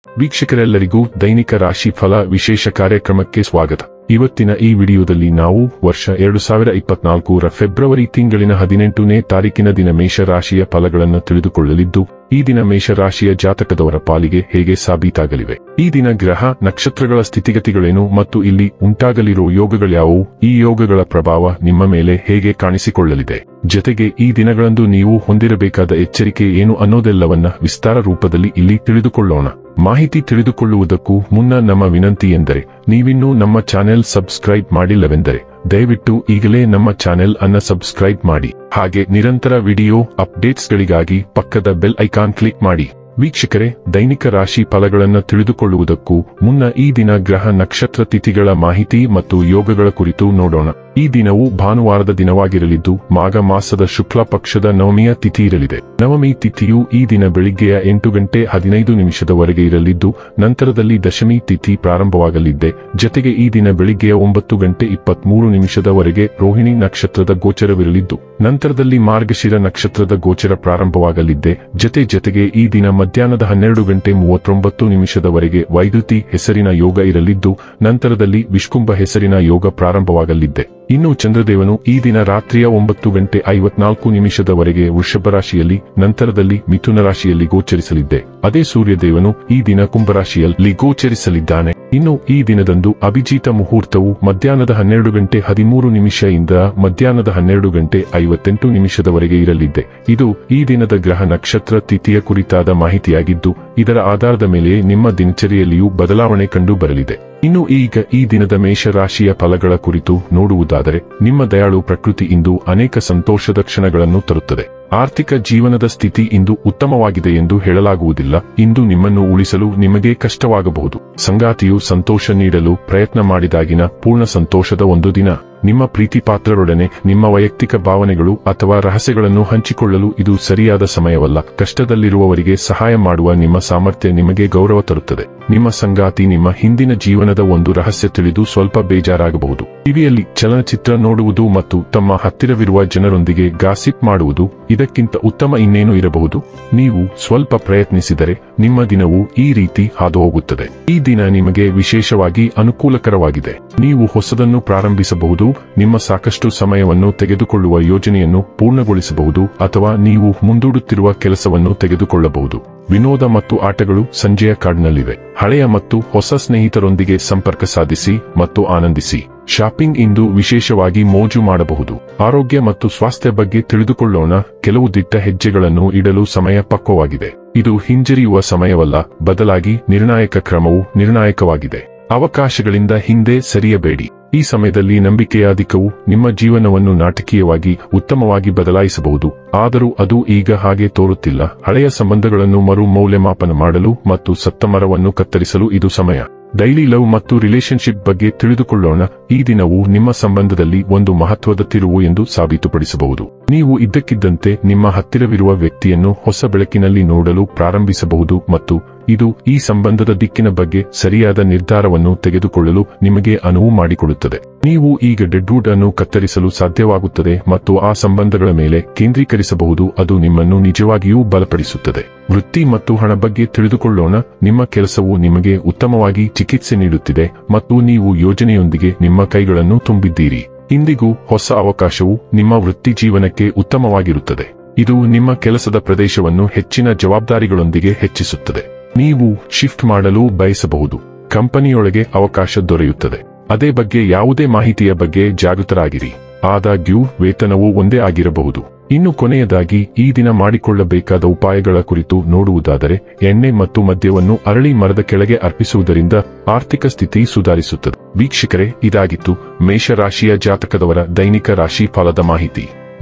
ವೀಕ್ಷಕರೆಲ್ಲರಿಗೂ ದೈನಿಕ ರಾಶಿ ಫಲ ವಿಶೇಷ ಕಾರ್ಯಕ್ರಮಕ್ಕೆ ಸ್ವಾಗತ. ಇವತ್ತಿನ ಈ ವಿಡಿಯೋದಲ್ಲಿ ನಾವು ವರ್ಷ 2024ರ ಫೆಬ್ರವರಿ ತಿಂಗಳಿನ 18ನೇ ತಾರೀಕಿನ ದಿನ ಮೇಷರಾಶಿಯ ಫಲಗಳನ್ನು ತಿಳಿದುಕೊಳ್ಳಲಿದ್ದು, ಈ ದಿನ ಮೇಷರಾಶಿಯ ಜಾತಕದವರ ಪಾಲಿಗೆ ಹೇಗೆ ಸಾಬೀತಾಗಲಿವೆ, ಈ ದಿನ ಗ್ರಹ ನಕ್ಷತ್ರಗಳ ಸ್ಥಿತಿಗತಿಗಳೇನು ಮತ್ತು ಇಲ್ಲಿ ಉಂಟಾಗಲಿರುವ ಯೋಗಗಳ್ಯಾವುವು, ಈ ಯೋಗಗಳ ಪ್ರಭಾವ ನಿಮ್ಮ ಮೇಲೆ ಹೇಗೆ ಕಾಣಿಸಿಕೊಳ್ಳಲಿದೆ, ಜೊತೆಗೆ ಈ ದಿನಗಳಂದು ನೀವು ಹೊಂದಿರಬೇಕಾದ ಎಚ್ಚರಿಕೆ ಏನು ಅನ್ನೋದೆಲ್ಲವನ್ನ ವಿಸ್ತಾರ ರೂಪದಲ್ಲಿ ಇಲ್ಲಿ ತಿಳಿದುಕೊಳ್ಳೋಣ. ಮಾಹಿತಿ ತಿಳಿದುಕೊಳ್ಳುವುದಕ್ಕೂ ಮುನ್ನ ನಮ್ಮ ವಿನಂತಿ ಎಂದರೆ, ನೀವಿನ್ನೂ ನಮ್ಮ ಚಾನೆಲ್ ಸಬ್ಸ್ಕ್ರೈಬ್ ಮಾಡಿಲ್ಲವೆಂದರೆ ದಯವಿಟ್ಟು ಈಗಲೇ ನಮ್ಮ ಚಾನೆಲ್ ಅನ್ನ ಸಬ್ಸ್ಕ್ರೈಬ್ ಮಾಡಿ. ಹಾಗೆ ನಿರಂತರ ವಿಡಿಯೋ ಅಪ್ಡೇಟ್ಸ್ಗಳಿಗಾಗಿ ಪಕ್ಕದ ಬೆಲ್ ಐಕಾನ್ ಕ್ಲಿಕ್ ಮಾಡಿ. ವೀಕ್ಷಕರೇ, ದೈನಿಕ ರಾಶಿ ಫಲಗಳನ್ನು ತಿಳಿದುಕೊಳ್ಳುವುದಕ್ಕೂ ಮುನ್ನ ಈ ದಿನ ಗ್ರಹ ನಕ್ಷತ್ರ ತಿಥಿಗಳ ಮಾಹಿತಿ ಮತ್ತು ಯೋಗಗಳ ಕುರಿತು ನೋಡೋಣ. ಈ ದಿನವು ಭಾನುವಾರದ ದಿನವಾಗಿರಲಿದ್ದು, ಮಾಘ ಮಾಸದ ಶುಕ್ಲ ಪಕ್ಷದ ನವಮಿಯ ತಿಥಿ ಇರಲಿದೆ. ನವಮಿ ತಿಥಿಯು ಈ ದಿನ ಬೆಳಿಗ್ಗೆಯ 8:15 ಇರಲಿದ್ದು, ನಂತರದಲ್ಲಿ ದಶಮಿ ತಿಥಿ ಪ್ರಾರಂಭವಾಗಲಿದೆ. ಜೊತೆಗೆ ಈ ದಿನ ಬೆಳಿಗ್ಗೆಯ 9:23 ರೋಹಿಣಿ ನಕ್ಷತ್ರದ ಗೋಚರವಿರಲಿದ್ದು, ನಂತರದಲ್ಲಿ ಮಾರ್ಗಶಿರ ನಕ್ಷತ್ರದ ಗೋಚರ ಪ್ರಾರಂಭವಾಗಲಿದೆ. ಜೊತೆಗೆ ಈ ದಿನ ಮಧ್ಯಾಹ್ನದ 12:39 ವೈದ್ಯುತಿ ಹೆಸರಿನ ಯೋಗ ಇರಲಿದ್ದು, ನಂತರದಲ್ಲಿ ವಿಷ್ಕುಂಭ ಹೆಸರಿನ ಯೋಗ ಪ್ರಾರಂಭವಾಗಲಿದೆ. ಇನ್ನು ಚಂದ್ರದೇವನು ಈ ದಿನ ರಾತ್ರಿಯ 9:54 ವೃಷಭ ರಾಶಿಯಲ್ಲಿ, ನಂತರದಲ್ಲಿ ಮಿಥುನ ರಾಶಿಯಲ್ಲಿ ಗೋಚರಿಸಲಿದೆ. ಅದೇ ಸೂರ್ಯದೇವನು ಈ ದಿನ ಕುಂಭರಾಶಿಯಲ್ಲಿ ಗೋಚರಿಸಲಿದ್ದಾನೆ. ಇನ್ನು ಈ ದಿನದಂದು ಅಭಿಜಿತ ಮುಹೂರ್ತವು ಮಧ್ಯಾಹ್ನದ 12:13 ಇಂದ ಮಧ್ಯಾಹ್ನದ 12:58 ಇರಲಿದೆ. ಇದು ಈ ದಿನದ ಗ್ರಹ ನಕ್ಷತ್ರ ತಿಥಿಯ ಕುರಿತಾದ ಮಾಹಿತಿಯಾಗಿದ್ದು, ಇದರ ಆಧಾರದ ಮೇಲೆ ನಿಮ್ಮ ದಿನಚರಿಯಲ್ಲಿಯೂ ಬದಲಾವಣೆ ಕಂಡು ಬರಲಿದೆ. ಇನ್ನು ಈಗ ಈ ದಿನದ ಮೇಷರಾಶಿಯ ಫಲಗಳ ಕುರಿತು ನೋಡುವುದಾದರೆ, ನಿಮ್ಮ ದಯಾಳು ಪ್ರಕೃತಿ ಇಂದು ಅನೇಕ ಸಂತೋಷದ ಕ್ಷಣಗಳನ್ನು ತರುತ್ತದೆ. ಆರ್ಥಿಕ ಜೀವನದ ಸ್ಥಿತಿ ಇಂದು ಉತ್ತಮವಾಗಿದೆ ಎಂದು ಹೇಳಲಾಗುವುದಿಲ್ಲ. ಇಂದು ನಿಮ್ಮನ್ನು ಉಳಿಸಲು ನಿಮಗೆ ಕಷ್ಟವಾಗಬಹುದು. ಸಂಗಾತಿಯು ಸಂತೋಷ ನೀಡಲು ಪ್ರಯತ್ನ ಮಾಡಿದಾಗಿನ ಪೂರ್ಣ ಸಂತೋಷದ ಒಂದು ದಿನ. ನಿಮ್ಮ ಪ್ರೀತಿ ಪಾತ್ರರೊಡನೆ ನಿಮ್ಮ ವೈಯಕ್ತಿಕ ಭಾವನೆಗಳು ಅಥವಾ ರಹಸ್ಯಗಳನ್ನು ಹಂಚಿಕೊಳ್ಳಲು ಇದು ಸರಿಯಾದ ಸಮಯವಲ್ಲ. ಕಷ್ಟದಲ್ಲಿರುವವರಿಗೆ ಸಹಾಯ ಮಾಡುವ ನಿಮ್ಮ ಸಾಮರ್ಥ್ಯ ನಿಮಗೆ ಗೌರವ ತರುತ್ತದೆ. ನಿಮ್ಮ ಸಂಗಾತಿ ನಿಮ್ಮ ಹಿಂದಿನ ಜೀವನದ ಒಂದು ರಹಸ್ಯ ತಿಳಿದು ಸ್ವಲ್ಪ ಬೇಜಾರಾಗಬಹುದು. ಟಿವಿಯಲ್ಲಿ ಚಲನಚಿತ್ರ ನೋಡುವುದು ಮತ್ತು ತಮ್ಮ ಹತ್ತಿರವಿರುವ ಜನರೊಂದಿಗೆ ಗಾಸಿಪ್ ಮಾಡುವುದು ಇದಕ್ಕಿಂತ ಉತ್ತಮ ಇನ್ನೇನು ಇರಬಹುದು. ನೀವು ಸ್ವಲ್ಪ ಪ್ರಯತ್ನಿಸಿದರೆ ನಿಮ್ಮ ದಿನವು ಈ ರೀತಿ ಹಾದುಹೋಗುತ್ತದೆ. ಈ ದಿನ ನಿಮಗೆ ವಿಶೇಷವಾಗಿ ಅನುಕೂಲಕರವಾಗಿದೆ. ನೀವು ಹೊಸದನ್ನು ಪ್ರಾರಂಭಿಸಬಹುದು, ನಿಮ್ಮ ಸಾಕಷ್ಟು ಸಮಯವನ್ನು ತೆಗೆದುಕೊಳ್ಳುವ ಯೋಜನೆಯನ್ನು ಪೂರ್ಣಗೊಳಿಸಬಹುದು, ಅಥವಾ ನೀವು ಮುಂದೂಡುತ್ತಿರುವ ಕೆಲಸವನ್ನು ತೆಗೆದುಕೊಳ್ಳಬಹುದು. ವಿನೋದ ಮತ್ತು ಆಟಗಳು ಸಂಜೆಯ ಕಾರ್ಡ್ನಲ್ಲಿವೆ. ಹಳೆಯ ಮತ್ತು ಹೊಸ ಸ್ನೇಹಿತರೊಂದಿಗೆ ಸಂಪರ್ಕ ಸಾಧಿಸಿ ಮತ್ತು ಆನಂದಿಸಿ. ಶಾಪಿಂಗ್ ಇಂದು ವಿಶೇಷವಾಗಿ ಮೋಜು ಮಾಡಬಹುದು. ಆರೋಗ್ಯ ಮತ್ತು ಸ್ವಾಸ್ಥ್ಯ ಬಗ್ಗೆ ತಿಳಿದುಕೊಳ್ಳೋಣ. ಕೆಲವು ದಿಟ್ಟ ಹೆಜ್ಜೆಗಳನ್ನು ಇಡಲು ಸಮಯ ಪಕ್ವವಾಗಿದೆ. ಇದು ಹಿಂಜರಿಯುವ ಸಮಯವಲ್ಲ, ಬದಲಾಗಿ ನಿರ್ಣಾಯಕ ಕ್ರಮವು ನಿರ್ಣಾಯಕವಾಗಿದೆ. ಅವಕಾಶಗಳಿಂದ ಹಿಂದೆ ಸರಿಯಬೇಡಿ. ಈ ಸಮಯದಲ್ಲಿ ನಂಬಿಕೆಯ ಅಧಿಕವು ನಿಮ್ಮ ಜೀವನವನ್ನು ನಾಟಕೀಯವಾಗಿ ಉತ್ತಮವಾಗಿ ಬದಲಾಯಿಸಬಹುದು. ಆದರೂ ಅದು ಈಗ ಹಾಗೆ ತೋರುತ್ತಿಲ್ಲ. ಹಳೆಯ ಸಂಬಂಧಗಳನ್ನು ಮರು ಮೌಲ್ಯಮಾಪನ ಮಾಡಲು ಮತ್ತು ಸತ್ತ ಮರವನ್ನು ಕತ್ತರಿಸಲು ಇದು ಸಮಯ. ಡೈಲಿ ಲವ್ ಮತ್ತು ರಿಲೇಶನ್ಶಿಪ್ ಬಗ್ಗೆ ತಿಳಿದುಕೊಳ್ಳೋಣ. ಈ ದಿನವು ನಿಮ್ಮ ಸಂಬಂಧದಲ್ಲಿ ಒಂದು ಮಹತ್ವದ ತಿರುವು ಎಂದು ಸಾಬೀತುಪಡಿಸಬಹುದು. ನೀವು ಇದ್ದಕ್ಕಿದ್ದಂತೆ ನಿಮ್ಮ ಹತ್ತಿರವಿರುವ ವ್ಯಕ್ತಿಯನ್ನು ಹೊಸ ಬೆಳಕಿನಲ್ಲಿ ನೋಡಲು ಪ್ರಾರಂಭಿಸಬಹುದು ಮತ್ತು ಇದು ಈ ಸಂಬಂಧದ ದಿಕ್ಕಿನ ಬಗ್ಗೆ ಸರಿಯಾದ ನಿರ್ಧಾರವನ್ನು ತೆಗೆದುಕೊಳ್ಳಲು ನಿಮಗೆ ಅನುವು ಮಾಡಿಕೊಡುತ್ತದೆ. ನೀವು ಈಗ ಡೆಡ್ವುಡ್ ಅನ್ನು ಕತ್ತರಿಸಲು ಸಾಧ್ಯವಾಗುತ್ತದೆ ಮತ್ತು ಆ ಸಂಬಂಧಗಳ ಮೇಲೆ ಕೇಂದ್ರೀಕರಿಸಬಹುದು. ಅದು ನಿಮ್ಮನ್ನು ನಿಜವಾಗಿಯೂ ಬಲಪಡಿಸುತ್ತದೆ. ವೃತ್ತಿ ಮತ್ತು ಹಣ ಬಗ್ಗೆ ತಿಳಿದುಕೊಳ್ಳೋಣ. ನಿಮ್ಮ ಕೆಲಸವು ನಿಮಗೆ ಉತ್ತಮವಾಗಿ ಚಿಕಿತ್ಸೆ ನೀಡುತ್ತಿದೆ ಮತ್ತು ನೀವು ಯೋಜನೆಯೊಂದಿಗೆ ನಿಮ್ಮ ಕೈಗಳನ್ನು ತುಂಬಿದ್ದೀರಿ. ಇಂದಿಗೂ ಹೊಸ ಅವಕಾಶವು ನಿಮ್ಮ ವೃತ್ತಿ ಜೀವನಕ್ಕೆ ಉತ್ತಮವಾಗಿರುತ್ತದೆ. ಇದು ನಿಮ್ಮ ಕೆಲಸದ ಪ್ರದೇಶವನ್ನು ಹೆಚ್ಚಿನ ಜವಾಬ್ದಾರಿಗಳೊಂದಿಗೆ ಹೆಚ್ಚಿಸುತ್ತದೆ. ನೀವು ಶಿಫ್ಟ್ ಮಾಡಲು ಬಯಸಬಹುದು. ಕಂಪನಿಯೊಳಗೆ ಅವಕಾಶ ದೊರೆಯುತ್ತದೆ. ಅದೇ ಬಗ್ಗೆ ಯಾವುದೇ ಮಾಹಿತಿಯ ಬಗ್ಗೆ ಜಾಗೃತರಾಗಿರಿ. ಆದಾಗ್ಯೂ ವೇತನವು ಒಂದೇ ಆಗಿರಬಹುದು. ಇನ್ನು ಕೊನೆಯದಾಗಿ ಈ ದಿನ ಮಾಡಿಕೊಳ್ಳಬೇಕಾದ ಉಪಾಯಗಳ ಕುರಿತು ನೋಡುವುದಾದರೆ, ಎಣ್ಣೆ ಮತ್ತು ಮದ್ಯವನ್ನು ಅರಳಿ ಮರದ ಕೆಳಗೆ ಅರ್ಪಿಸುವುದರಿಂದ ಆರ್ಥಿಕ ಸ್ಥಿತಿ ಸುಧಾರಿಸುತ್ತದೆ. ವೀಕ್ಷಕರೇ, ಇದಾಗಿತ್ತು ಮೇಷರಾಶಿಯ ಜಾತಕದವರ ದೈನಿಕ ರಾಶಿ ಫಲದ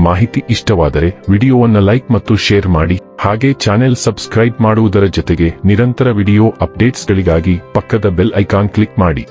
ಮಾಹಿತಿ ಇಷ್ಟವಾದರೆ ವಿಡಿಯೋವನ್ನು ಲೈಕ್ ಮತ್ತು ಶೇರ್ ಮಾಡಿ. ಹಾಗೆ ಚಾನೆಲ್ ಸಬ್ಸ್ಕ್ರೈಬ್ ಮಾಡುವುದರ ಜೊತೆಗೆ ನಿರಂತರ ವಿಡಿಯೋ ಅಪ್ಡೇಟ್ಸ್ಗಳಿಗಾಗಿ ಪಕ್ಕದ ಬೆಲ್ ಐಕಾನ್ ಕ್ಲಿಕ್ ಮಾಡಿ.